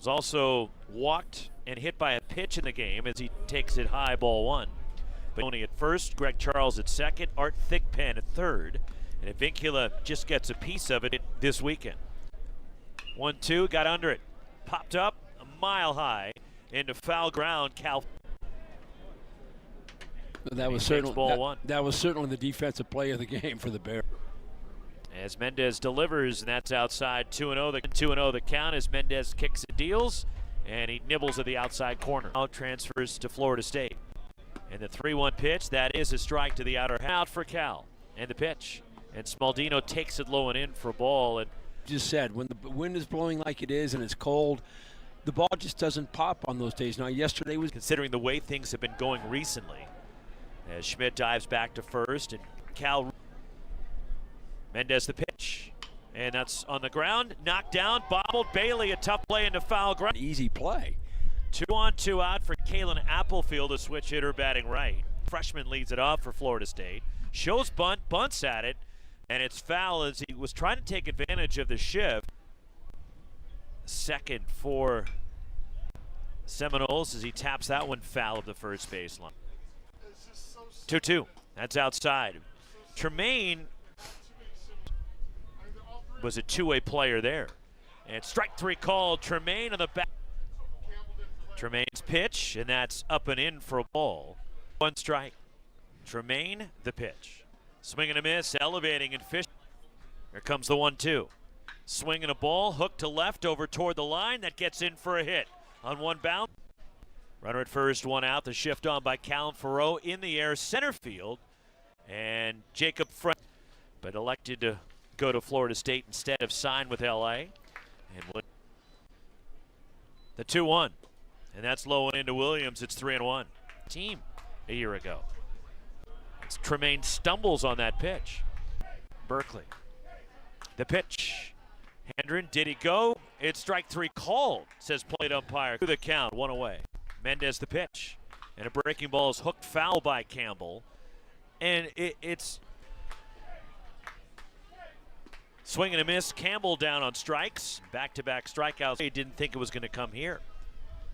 Was also walked and hit by a pitch in the game as he takes it high, ball one. But only at first, Greg Charles at second, Art Thigpen at third, and Vincula just gets a piece of it this weekend. 1-2, got under it, popped up a mile high into foul ground. Cal. That was certainly that was certainly the defensive play of the game for the Bears. As Mendez delivers, and that's outside. 2-0. The 2-0 the count as Mendez kicks and deals, and he nibbles at the outside corner. Now transfers to Florida State. And the 3-1 pitch, that is a strike to the outer half. Out for Cal. And the pitch. And Smaldino takes it low and in for a ball. And just said, when the wind is blowing like it is and it's cold, the ball just doesn't pop on those days. Now, yesterday was... Considering the way things have been going recently, as Schmidt dives back to first, and Cal... Mendez the pitch. And that's on the ground. Knocked down, bobbled. Bailey, a tough play into foul ground. Easy play. 2 on, 2 out for Kalen Applefield, a switch hitter batting right. Freshman leads it off for Florida State. Shows bunt, bunts at it, and it's foul as he was trying to take advantage of the shift. Second for Seminoles as he taps that one foul of the first baseline. 2-2. That's outside. Tremaine was a two-way player there. And strike three called. Tremaine on the back. Tremaine's pitch, and that's up and in for a ball. 1 strike. Tremaine, the pitch. Swing and a miss, elevating and fishing. Here comes the 1-2. Swing and a ball, hook to left over toward the line. That gets in for a hit on one bound. Runner at first, 1 out. The shift on by Callum Farrow in the air, center field. And Jacob French, but elected to go to Florida State instead of sign with LA. And the 2-1. And that's low and into Williams. It's 3-1. Team a year ago. It's Tremaine stumbles on that pitch. Berkeley. The pitch. Hendren, did he go? It's strike 3 called, says plate umpire. To the count, 1 away. Mendez the pitch. And a breaking ball is hooked foul by Campbell. And it's swing and a miss. Campbell down on strikes. Back-to-back strikeouts. He didn't think it was going to come here.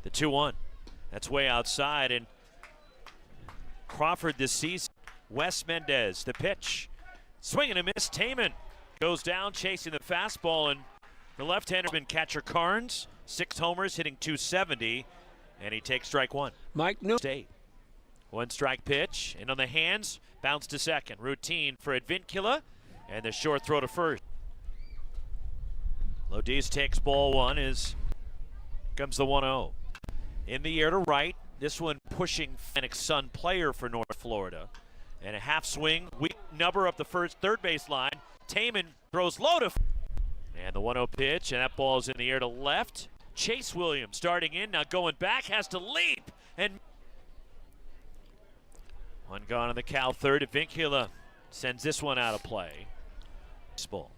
The 2-1. That's way outside. And Crawford this season. Wes Mendez, the pitch. Swing and a miss. Taman goes down chasing the fastball. And the left-hander been catcher Carnes. 6 homers, hitting .270. And he takes strike 1. Mike New State. 1 strike pitch. And on the hands, bounce to second. Routine for Advincula. And the short throw to first. Lodiz takes ball 1 as comes the 1-0. In the air to right, this one pushing Fenix Sun player for North Florida. And a half swing, weak number up the third base line. Taman throws low to, and the 1-0 pitch, and that ball is in the air to left. Chase Williams starting in, now going back, has to leap, and one gone on the Cal third. Vincula sends this one out of play. Ball.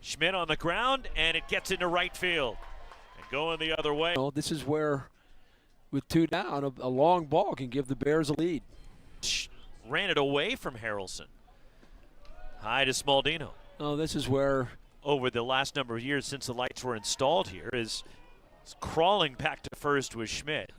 Schmidt on the ground, and it gets into right field. And going the other way. This is where, with 2 down, a long ball can give the Bears a lead. Ran it away from Harrelson. High to Smaldino. Oh, this is where, over the last number of years since the lights were installed here, is crawling back to first with Schmidt.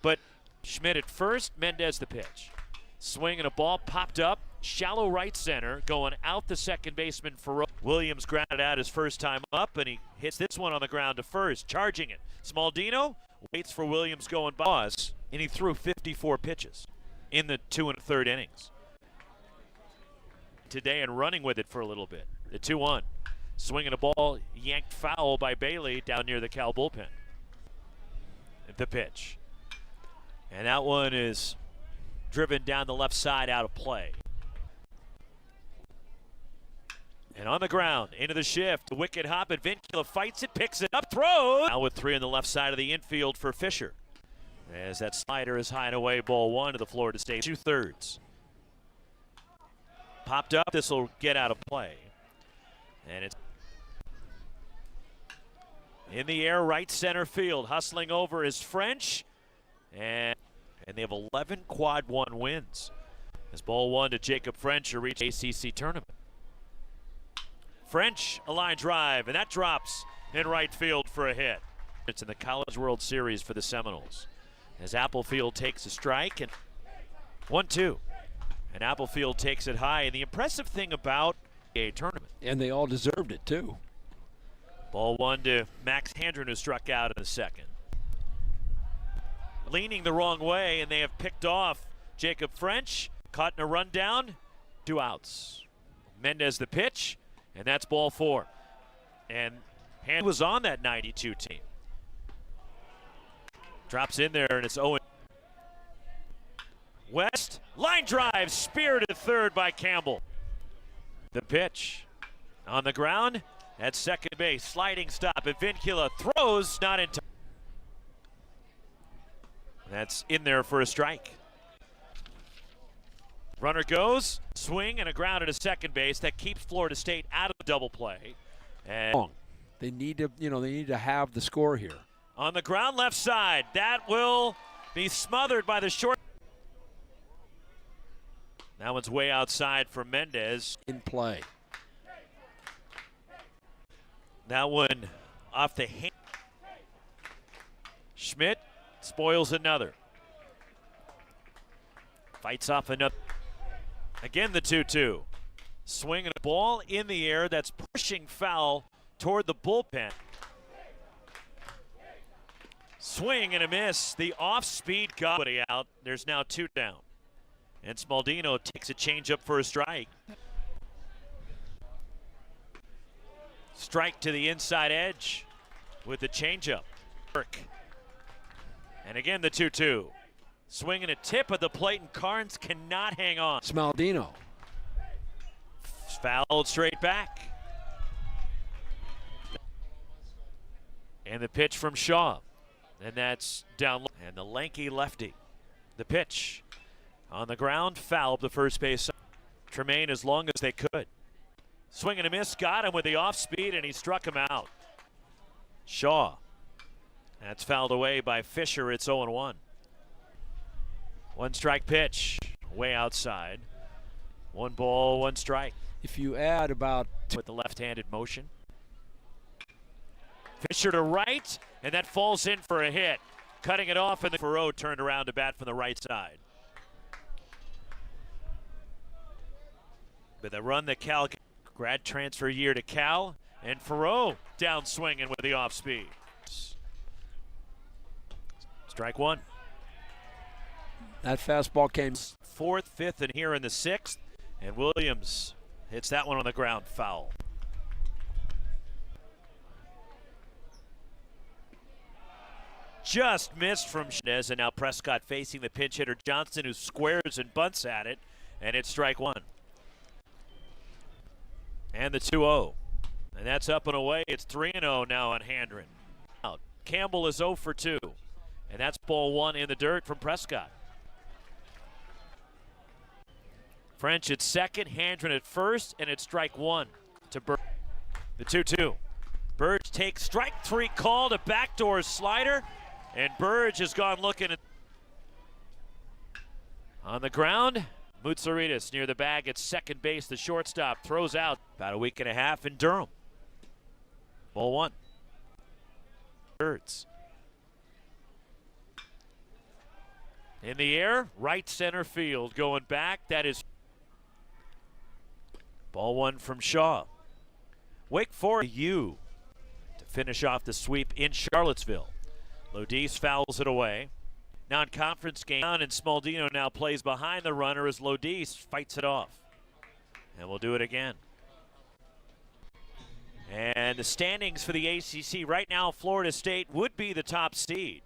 But Schmidt at first, Mendez the pitch. Swing and a ball popped up. Shallow right center, going out the second baseman for Williams. Grounded out his first time up, and he hits this one on the ground to first, charging it. Smaldino waits for Williams going by, and he threw 54 pitches in the 2 1/3 innings today, and running with it for a little bit. The 2-1, swinging a ball yanked foul by Bailey down near the Cal bullpen. The pitch, and that one is driven down the left side out of play. And on the ground, into the shift, the wicket hop, and Vincula fights it, picks it up, throws. Now with 3 on the left side of the infield for Fisher. As that slider is high and away, ball 1 to the Florida State. 2/3. Popped up, this will get out of play. And it's in the air, right center field. Hustling over is French. And they have 11 quad 1 wins. As ball 1 to Jacob French to reach ACC tournament. French, a line drive, and that drops in right field for a hit. It's in the College World Series for the Seminoles. As Applefield takes a strike, and 1-2. And Applefield takes it high. And the impressive thing about a tournament. And they all deserved it, too. Ball 1 to Max Handren, who struck out in the second. Leaning the wrong way, and they have picked off Jacob French. Caught in a rundown. 2 outs. Mendez the pitch, and that's ball 4. And Handren was on that 92 team. Drops in there, and it's 0. West, line drive, spear to third by Campbell. The pitch on the ground at second base, sliding stop. Vincula throws, not in time. That's in there for a strike. Runner goes, swing and a ground at a second base. That keeps Florida State out of the double play. And they need to, they need to have the score here. On the ground left side, that will be smothered by the short. That one's way outside for Mendez. In play. That one off the hand. Schmidt spoils another. Fights off another. Again, the 2-2. Swing and a ball in the air that's pushing foul toward the bullpen. Swing and a miss. The off-speed got out. There's now 2 down. And Smaldino takes a changeup for a strike. Strike to the inside edge with the changeup. And again, the 2-2. Swing and a tip at the plate, and Carnes cannot hang on. Smaldino. Fouled straight back. And the pitch from Shaw. And that's down low. And the lanky lefty. The pitch. On the ground, fouled the first base. Tremaine as long as they could. Swing and a miss, got him with the off speed, and he struck him out. Shaw. That's fouled away by Fisher. It's 0-1. 1 strike pitch, way outside. 1 ball, 1 strike. If you add about with the left-handed motion. Fisher to right, and that falls in for a hit. Cutting it off, and the Farreau turned around to bat from the right side. With a run that Cal, grad transfer year to Cal, and Farreau down swinging with the off speed. Strike 1. That fastball came 4th, 5th, and here in the 6th. And Williams hits that one on the ground, foul. Just missed from Chavez, and now Prescott facing the pinch hitter Johnson, who squares and bunts at it, and it's strike 1. And the 2-0. And that's up and away. It's 3-0 now on Handren. Out. Campbell is 0 for 2. And that's ball 1 in the dirt from Prescott. French at second, Handren at first, and it's strike 1 to Burge. The 2-2. Burge takes strike 3 call to backdoor slider, and Burge has gone looking at on the ground. Mutsaritas near the bag at second base. The shortstop throws out. About a week and a half in Durham. Ball 1. Birds. In the air, right center field. Going back, that is ball 1 from Shaw. Wake Forest U to finish off the sweep in Charlottesville. Lodis fouls it away. Non-conference game, and Smaldino now plays behind the runner as Lodis fights it off. And we'll do it again. And the standings for the ACC right now, Florida State would be the top seed.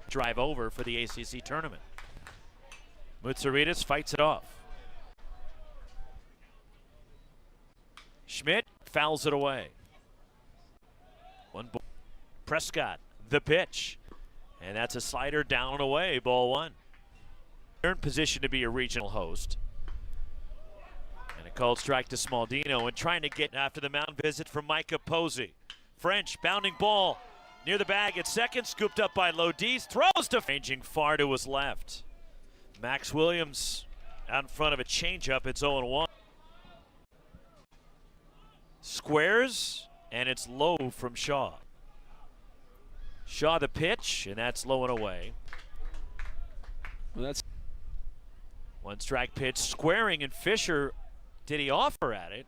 Drive over for the ACC tournament. Mutsaritas fights it off. Schmidt fouls it away. 1 ball. Prescott, the pitch. And that's a slider down and away, ball 1. They're in position to be a regional host. And a called strike to Smaldino, and trying to get after the mound visit from Micah Posey. French, bounding ball near the bag at second, scooped up by Lodis, throws to ranging far to his left. Max Williams out in front of a changeup, it's 0-1. Squares and it's low from Shaw. Shaw the pitch, and that's low and away. Well, that's One strike pitch squaring, and Fisher, did he offer at it?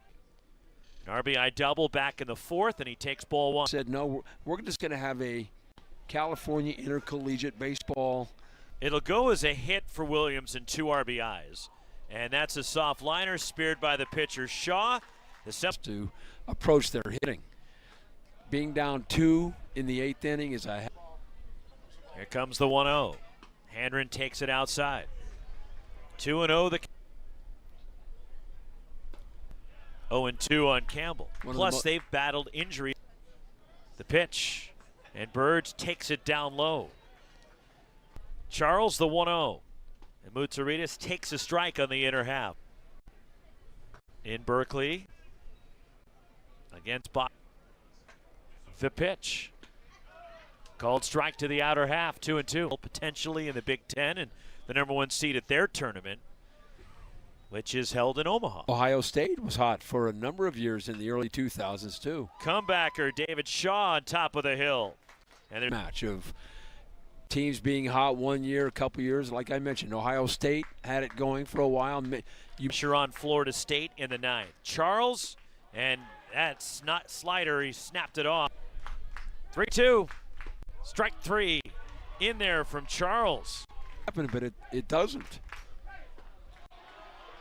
An RBI double back in the fourth, and he takes ball one. said no. We're just going to have a California intercollegiate baseball. It'll go as a hit for Williams and 2 RBIs. And that's a soft liner speared by the pitcher Shaw. To approach their hitting. Being down 2 in the 8th inning is a. Here comes the 1-0. Handren takes it outside. 2-0 the 0-2 on Campbell. Plus they've battled injury. The pitch. And Birds takes it down low. Charles the 1-0. And Mutsaritas takes a strike on the inner half. In Berkeley. Against Bob. The pitch. Called strike to the outer half, 2-2. Potentially in the Big Ten and the #1 seed at their tournament, which is held in Omaha. Ohio State was hot for a number of years in the early 2000s too. Comebacker David Shaw on top of the hill. And match of teams being hot one year, a couple years. Like I mentioned, Ohio State had it going for a while. You're on Florida State in the 9th. Charles, and that's not slider. He snapped it off. 3-2. Strike 3 in there from Charles. But it doesn't.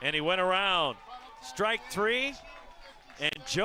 And he went around. Strike 3, and Joe